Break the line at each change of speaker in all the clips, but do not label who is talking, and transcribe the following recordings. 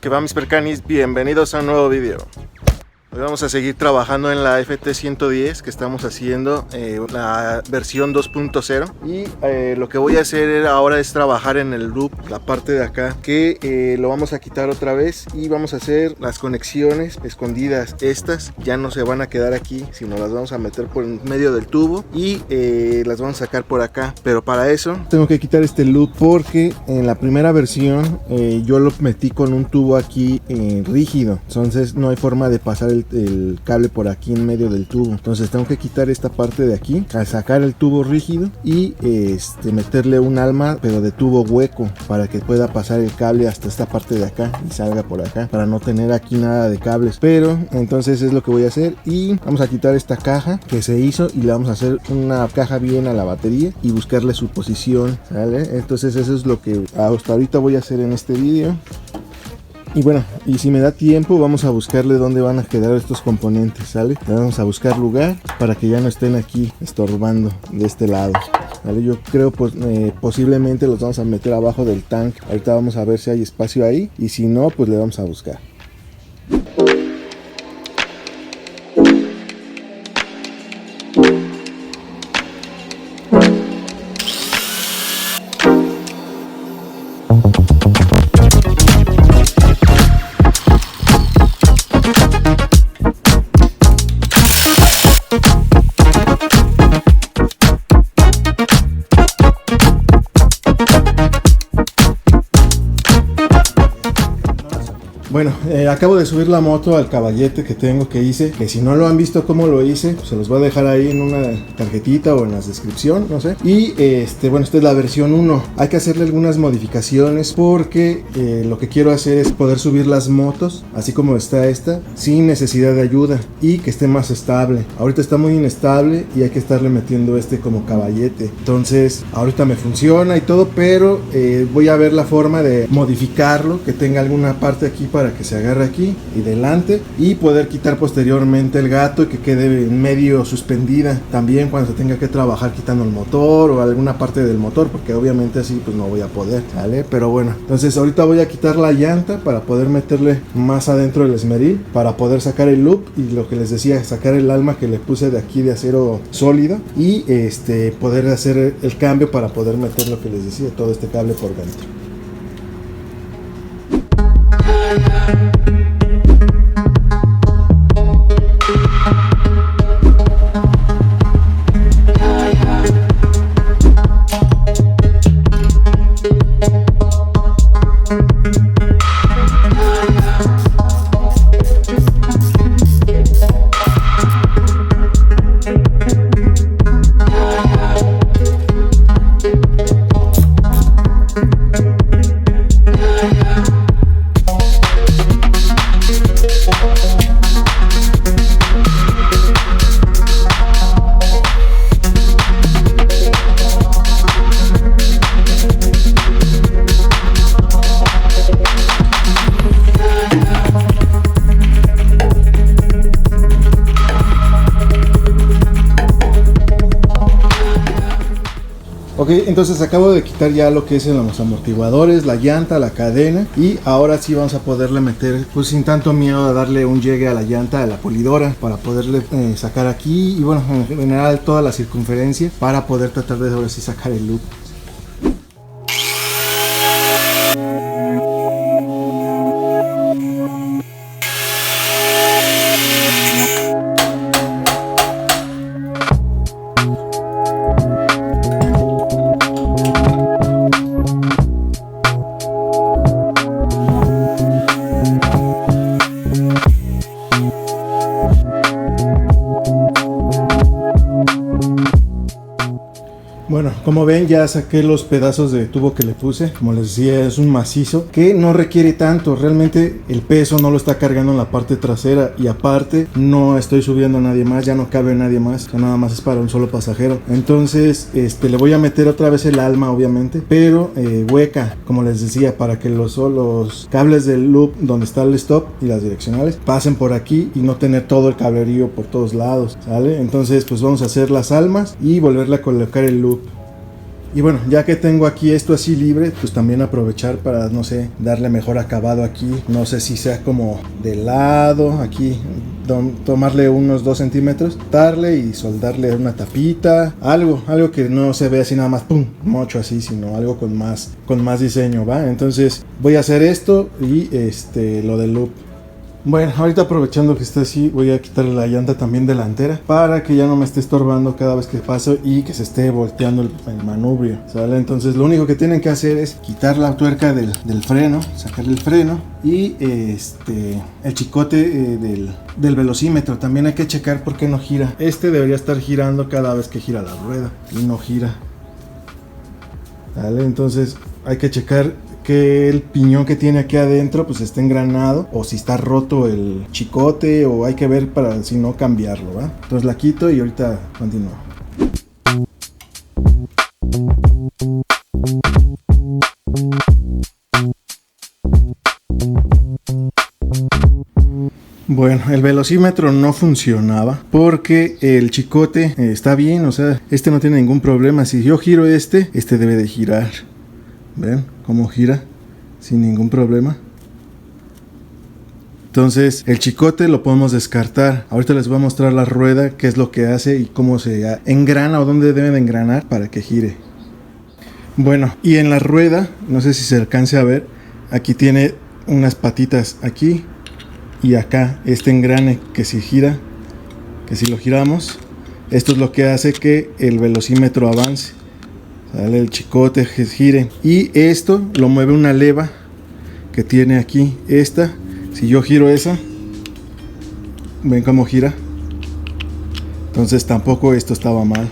¿Qué va, mis percanis? Bienvenidos a un nuevo video. Hoy vamos a seguir trabajando en la FT110 que estamos haciendo, la versión 2.0, y lo que voy a hacer ahora es trabajar en el loop, la parte de acá, que lo vamos a quitar otra vez y vamos a hacer las conexiones escondidas. Estas ya no se van a quedar aquí, sino las vamos a meter por en medio del tubo y las vamos a sacar por acá. Pero para eso tengo que quitar este loop porque en la primera versión yo lo metí con un tubo aquí rígido, entonces no hay forma de pasar el cable por aquí en medio del tubo. Entonces tengo que quitar esta parte de aquí, sacar el tubo rígido y meterle un alma pero de tubo hueco para que pueda pasar el cable hasta esta parte de acá y salga por acá, para no tener aquí nada de cables. Pero entonces es lo que voy a hacer, y vamos a quitar esta caja que se hizo y le vamos a hacer una caja bien a la batería y buscarle su posición, ¿sale? Entonces eso es lo que hasta ahorita voy a hacer en este vídeo. Y bueno, y si me da tiempo vamos a buscarle dónde van a quedar estos componentes, ¿sale? Vamos a buscar lugar para que ya no estén aquí estorbando de este lado, ¿vale? Yo creo pues posiblemente los vamos a meter abajo del tanque. Ahorita vamos a ver si hay espacio ahí, y si no, pues le vamos a buscar. Bueno, acabo de subir la moto al caballete que tengo, que hice, que si no lo han visto cómo lo hice, pues se los voy a dejar ahí en una tarjetita o en la descripción, no sé. Y bueno, esta es la versión 1. Hay que hacerle algunas modificaciones porque lo que quiero hacer es poder subir las motos, así como está esta, sin necesidad de ayuda, y que esté más estable. Ahorita está muy inestable y hay que estarle metiendo como caballete. Entonces, ahorita me funciona y todo, pero voy a ver la forma de modificarlo, que tenga alguna parte aquí para que se agarre aquí y delante, y poder quitar posteriormente el gato y que quede en medio suspendida también cuando se tenga que trabajar quitando el motor o alguna parte del motor, porque obviamente así pues no voy a poder, ¿vale? Pero bueno, entonces ahorita voy a quitar la llanta para poder meterle más adentro el esmeril, para poder sacar el loop y lo que les decía, sacar el alma que le puse de aquí de acero sólido, y poder hacer el cambio para poder meter lo que les decía, todo este cable por dentro. Ok, entonces acabo de quitar ya lo que es los amortiguadores, la llanta, la cadena, y ahora sí vamos a poderle meter, pues sin tanto miedo, a darle un llegue a la llanta, a la polidora, para poderle sacar aquí, y bueno, en general toda la circunferencia, para poder tratar de ahora sí sacar el loop. Bueno, como ven, ya saqué los pedazos de tubo que le puse. Como les decía, es un macizo que no requiere tanto. Realmente el peso no lo está cargando en la parte trasera, y aparte no estoy subiendo a nadie más, ya no cabe nadie más, ya nada más es para un solo pasajero. Entonces le voy a meter otra vez el alma, obviamente, pero hueca, como les decía, para que los cables del loop donde está el stop y las direccionales pasen por aquí y no tener todo el cablerío por todos lados, ¿sale? Entonces pues vamos a hacer las almas y volverle a colocar el loop. Y bueno, ya que tengo aquí esto así libre, pues también aprovechar para, no sé, darle mejor acabado aquí. No sé si sea como de lado, aquí, tomarle unos 2 centímetros, darle y soldarle una tapita, algo que no se vea así nada más, pum, mocho así, sino algo con más diseño, ¿va? Entonces voy a hacer esto y lo del loop. Bueno, ahorita aprovechando que está así, voy a quitarle la llanta también delantera para que ya no me esté estorbando cada vez que paso y que se esté volteando el manubrio, ¿sale? Entonces lo único que tienen que hacer es quitar la tuerca del freno, sacarle el freno y el chicote del velocímetro. También hay que checar por qué no gira. Debería estar girando cada vez que gira la rueda y no gira, ¿vale? Entonces hay que checar que el piñón que tiene aquí adentro pues esté engranado, o si está roto el chicote, o hay que ver para si no cambiarlo, ¿va? Entonces la quito y ahorita continúo. Bueno, el velocímetro no funcionaba porque el chicote está bien, o sea, no tiene ningún problema. Si yo giro debe de girar. ¿Ven cómo gira? Sin ningún problema. Entonces el chicote lo podemos descartar. Ahorita les voy a mostrar la rueda, qué es lo que hace y cómo se engrana o dónde debe de engranar para que gire. Bueno, y en la rueda, no sé si se alcance a ver, aquí tiene unas patitas aquí y acá, engrane que si gira, que si lo giramos, esto es lo que hace que el velocímetro avance. Sale el chicote, gire, y esto lo mueve una leva que tiene aquí. Si yo giro esa, ven cómo gira. Entonces tampoco esto estaba mal.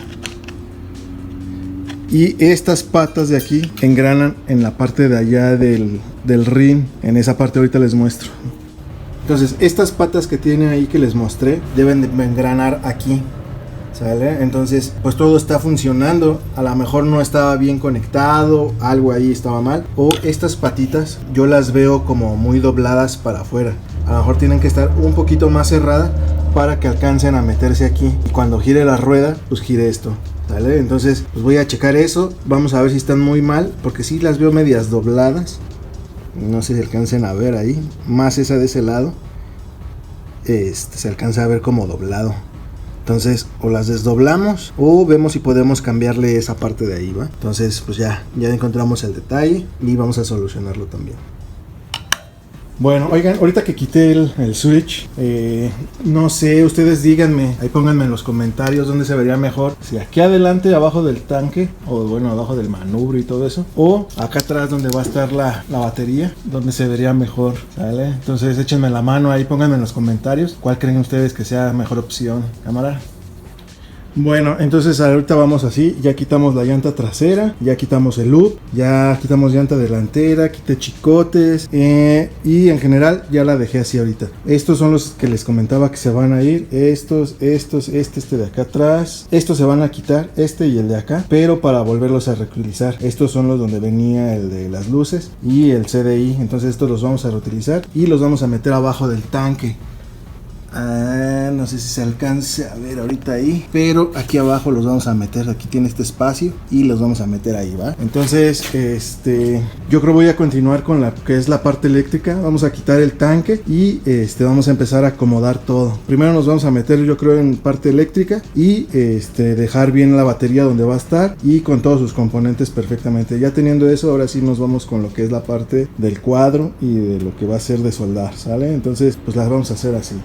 Y estas patas de aquí engranan en la parte de allá del rin. En esa parte ahorita les muestro. Entonces estas patas que tiene ahí que les mostré deben de engranar aquí, ¿sale? Entonces pues todo está funcionando. A lo mejor no estaba bien conectado, algo ahí estaba mal, o estas patitas yo las veo como muy dobladas para afuera. A lo mejor tienen que estar un poquito más cerradas para que alcancen a meterse aquí y cuando gire la rueda pues gire esto, ¿sale? Entonces pues voy a checar eso. Vamos a ver si están muy mal, porque sí las veo medias dobladas. No sé si alcancen a ver ahí, más esa de ese lado, se alcanza a ver como doblado. Entonces o las desdoblamos o vemos si podemos cambiarle esa parte de ahí, ¿va? Entonces pues ya encontramos el detalle y vamos a solucionarlo también. Bueno, oigan, ahorita que quité el switch, no sé, ustedes díganme, ahí pónganme en los comentarios dónde se vería mejor, si aquí adelante abajo del tanque, o bueno, abajo del manubrio y todo eso, o acá atrás donde va a estar la batería, donde se vería mejor, ¿sale? Entonces échenme la mano ahí, pónganme en los comentarios cuál creen ustedes que sea mejor opción, cámara. Bueno, entonces ahorita vamos así, ya quitamos la llanta trasera, ya quitamos el loop, ya quitamos llanta delantera, quité chicotes, y en general ya la dejé así ahorita. Estos son los que les comentaba que se van a ir, estos, de acá atrás, estos se van a quitar, y el de acá, pero para volverlos a reutilizar. Estos son los donde venía el de las luces y el CDI, entonces estos los vamos a reutilizar y los vamos a meter abajo del tanque. No sé si se alcance a ver ahorita ahí, pero aquí abajo los vamos a meter. Aquí tiene este espacio y los vamos a meter ahí, ¿va? Entonces yo creo voy a continuar con la que es la parte eléctrica. Vamos a quitar el tanque y vamos a empezar a acomodar todo. Primero nos vamos a meter, yo creo, en parte eléctrica y dejar bien la batería donde va a estar y con todos sus componentes perfectamente. Ya teniendo eso, ahora sí nos vamos con lo que es la parte del cuadro y de lo que va a ser de soldar, ¿sale? Entonces pues las vamos a hacer así.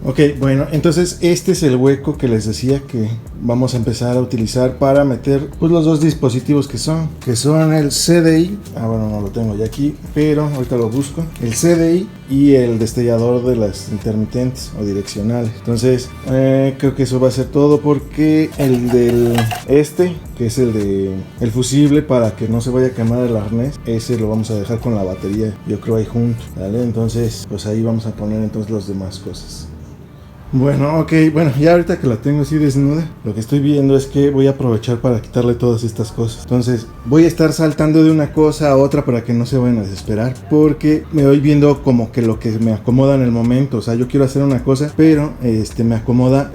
Ok, bueno, entonces este es el hueco que les decía que vamos a empezar a utilizar para meter pues los dos dispositivos que son el CDI, bueno, no lo tengo ya aquí, pero ahorita lo busco, el CDI y el destellador de las intermitentes o direccionales. Entonces creo que eso va a ser todo, porque el del que es el fusible, para que no se vaya a quemar el arnés, ese lo vamos a dejar con la batería, yo creo ahí junto, ¿vale? Entonces pues ahí vamos a poner entonces las demás cosas. Bueno, ok, bueno, ya ahorita que la tengo así desnuda, lo que estoy viendo es que voy a aprovechar para quitarle todas estas cosas. Entonces, voy a estar saltando de una cosa a otra para que no se vayan a desesperar, porque me voy viendo como que lo que me acomoda en el momento. O sea, yo quiero hacer una cosa, pero me acomoda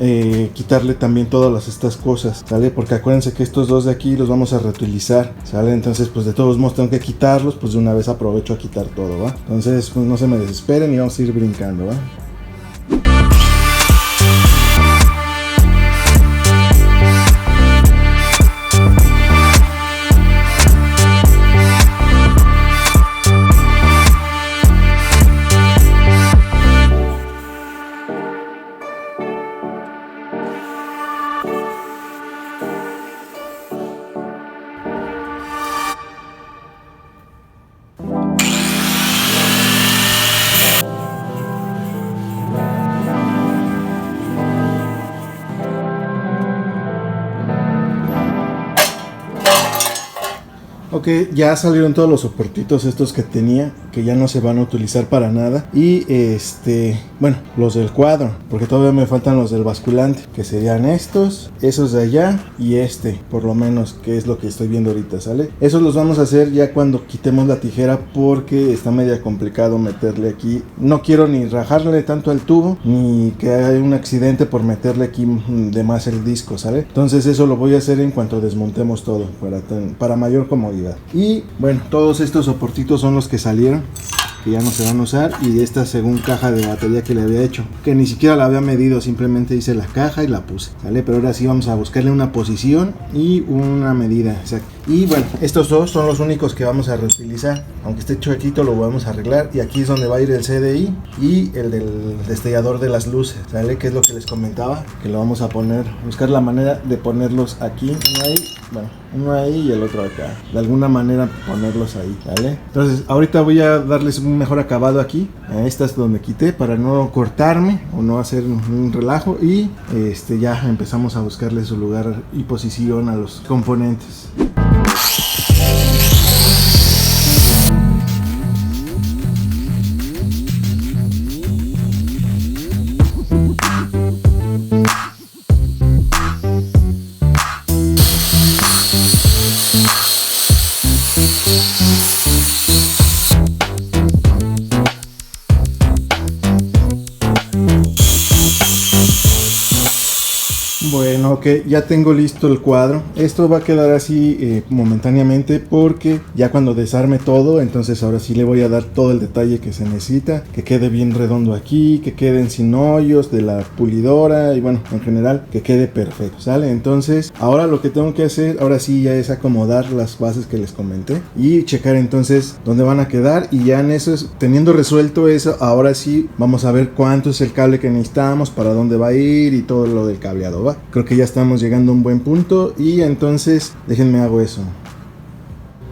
quitarle también todas estas cosas, ¿sale? Porque acuérdense que estos dos de aquí los vamos a reutilizar, ¿sale? Entonces, pues de todos modos tengo que quitarlos, pues de una vez aprovecho a quitar todo, ¿va? Entonces, pues no se me desesperen y vamos a ir brincando, ¿va? Ok, ya salieron todos los soportitos estos que tenía, que ya no se van a utilizar para nada. Y bueno, los del cuadro, porque todavía me faltan los del basculante, que serían estos, esos de allá y por lo menos, que es lo que estoy viendo ahorita, ¿sale? Esos los vamos a hacer ya cuando quitemos la tijera, porque está media complicado meterle aquí. No quiero ni rajarle tanto al tubo, ni que haya un accidente por meterle aquí de más el disco, ¿sale? Entonces eso lo voy a hacer en cuanto desmontemos todo, para mayor comodidad. Y bueno, todos estos soportitos son los que salieron, que ya no se van a usar, y esta según caja de batería que le había hecho, que ni siquiera la había medido, simplemente hice la caja y la puse, ¿sale? Pero ahora sí vamos a buscarle una posición y una medida exacta. Y bueno, estos dos son los únicos que vamos a reutilizar, aunque esté chuequito lo vamos a arreglar, y aquí es donde va a ir el CDI y el del destellador de las luces, ¿sale? Que es lo que les comentaba, que lo vamos a poner, buscar la manera de ponerlos aquí, uno ahí, bueno, uno ahí y el otro acá, de alguna manera ponerlos ahí, ¿vale? Entonces ahorita voy a darles un mejor acabado aquí, a estas donde quité, para no cortarme o no hacer un relajo, y ya empezamos a buscarle su lugar y posición a los componentes. Bueno, ok, ya tengo listo el cuadro. Esto va a quedar así momentáneamente, porque ya cuando desarme todo, entonces ahora sí le voy a dar todo el detalle que se necesita, que quede bien redondo aquí, que queden sin hoyos de la pulidora, y bueno, en general que quede perfecto, ¿sale? Entonces ahora lo que tengo que hacer, ahora sí, ya es acomodar las bases que les comenté y checar entonces dónde van a quedar, y ya en eso, teniendo resuelto eso, ahora sí vamos a ver cuánto es el cable que necesitamos, para dónde va a ir y todo lo del cableado, ¿va? Creo que ya estamos llegando a un buen punto, y entonces déjenme hago eso.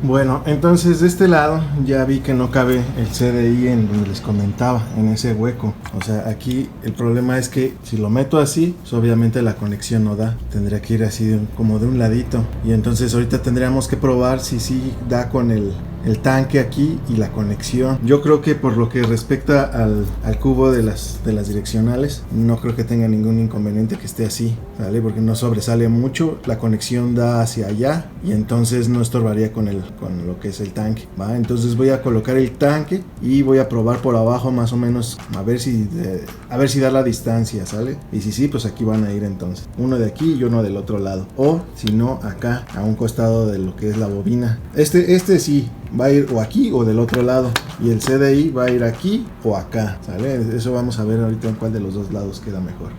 Bueno, entonces de este lado ya vi que no cabe el CDI en donde les comentaba, en ese hueco. O sea, aquí el problema es que si lo meto así, pues obviamente la conexión no da. Tendría que ir así como de un ladito. Y entonces ahorita tendríamos que probar si sí da con el tanque aquí y la conexión. Yo creo que por lo que respecta al cubo de las direccionales, no creo que tenga ningún inconveniente que esté así, ¿vale? Porque no sobresale mucho, la conexión da hacia allá y entonces no estorbaría con lo que es el tanque, ¿va? Entonces voy a colocar el tanque y voy a probar por abajo más o menos a ver si da la distancia, ¿sale? Y si sí, pues aquí van a ir entonces uno de aquí y uno del otro lado, o si no, acá a un costado de lo que es la bobina. Este sí va a ir o aquí o del otro lado, y el CDI va a ir aquí o acá, ¿sale? Eso vamos a ver ahorita en cuál de los dos lados queda mejor.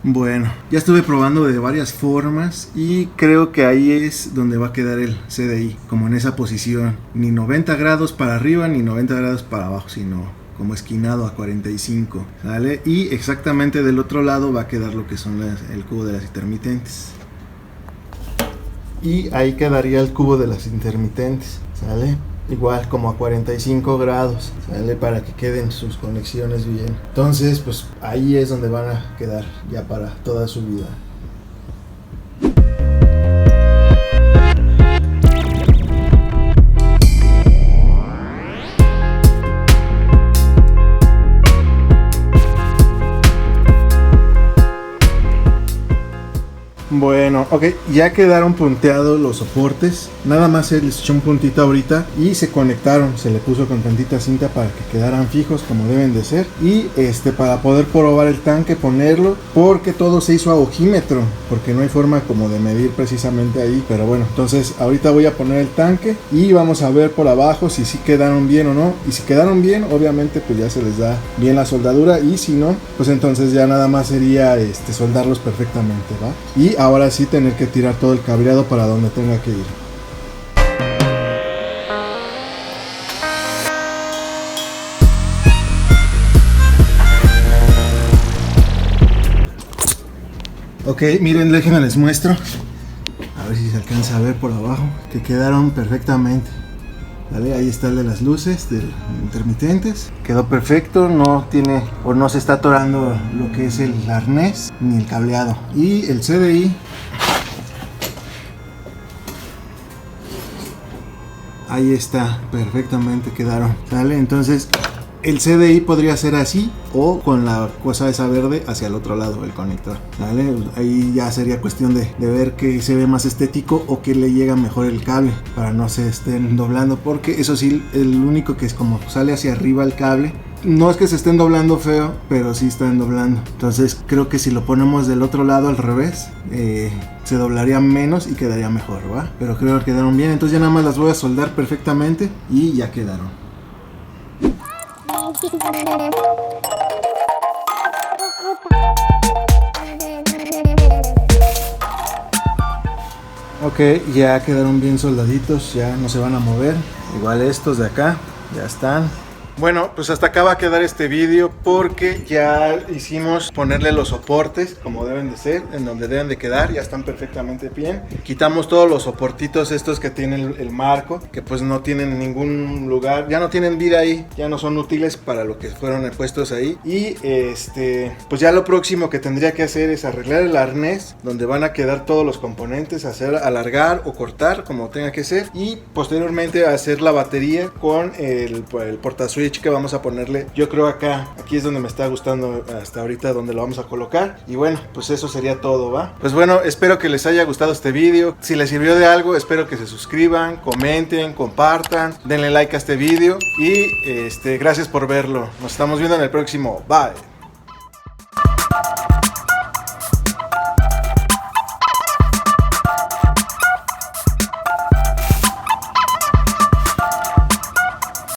Bueno, ya estuve probando de varias formas y creo que ahí es donde va a quedar el CDI, como en esa posición, ni 90 grados para arriba ni 90 grados para abajo, sino como esquinado a 45, ¿vale? Y exactamente del otro lado va a quedar lo que son el cubo de las intermitentes. Y ahí quedaría el cubo de las intermitentes, ¿sale? Igual como a 45 grados, ¿sale? Para que queden sus conexiones bien. Entonces, pues ahí es donde van a quedar ya para toda su vida. Bueno, ok, ya quedaron punteados los soportes. Nada más se les echó un puntito ahorita y se conectaron. Se le puso con tantita cinta para que quedaran fijos como deben de ser. Y para poder probar el tanque, ponerlo, porque todo se hizo a ojímetro, porque no hay forma como de medir precisamente ahí. Pero bueno, entonces ahorita voy a poner el tanque y vamos a ver por abajo si sí quedaron bien o no. Y si quedaron bien, obviamente pues ya se les da bien la soldadura, y si no, pues entonces ya nada más sería soldarlos perfectamente, ¿va? Y ahora sí tener que tirar todo el cableado para donde tenga que ir. Ok, miren, déjenme les muestro. A ver si se alcanza a ver por abajo, que quedaron perfectamente. ¿Vale? Ahí está el de las luces de intermitentes. Quedó perfecto, no tiene o no se está atorando lo que es el arnés ni el cableado. Y el CDI, ahí está, perfectamente quedaron. ¿Vale? Entonces el CDI podría ser así, o con la cosa esa verde hacia el otro lado, el conector, ¿vale? Ahí ya sería cuestión de ver que se ve más estético o que le llega mejor el cable para no se estén doblando, porque eso sí, el único que es como sale hacia arriba el cable, no es que se estén doblando feo, pero sí están doblando. Entonces creo que si lo ponemos del otro lado al revés, se doblaría menos y quedaría mejor, ¿va? Pero creo que quedaron bien, entonces ya nada más las voy a soldar perfectamente y ya quedaron. Ok, ya quedaron bien soldaditos, ya no se van a mover. Igual estos de acá, ya están. Bueno, pues hasta acá va a quedar este vídeo, porque ya hicimos ponerle los soportes como deben de ser, en donde deben de quedar, ya están perfectamente bien. Quitamos todos los soportitos estos que tienen el marco, que pues no tienen ningún lugar, ya no tienen vida ahí, ya no son útiles para lo que fueron puestos ahí. Y pues ya lo próximo que tendría que hacer es arreglar el arnés donde van a quedar todos los componentes, hacer alargar o cortar como tenga que ser, y posteriormente hacer la batería con el portaswitch que vamos a ponerle. Yo creo aquí es donde me está gustando hasta ahorita, donde lo vamos a colocar. Y bueno, pues eso sería todo, ¿va? Pues bueno, espero que les haya gustado este vídeo. Si les sirvió de algo, espero que se suscriban, comenten, compartan, denle like a este vídeo y gracias por verlo. Nos estamos viendo en el próximo. Bye.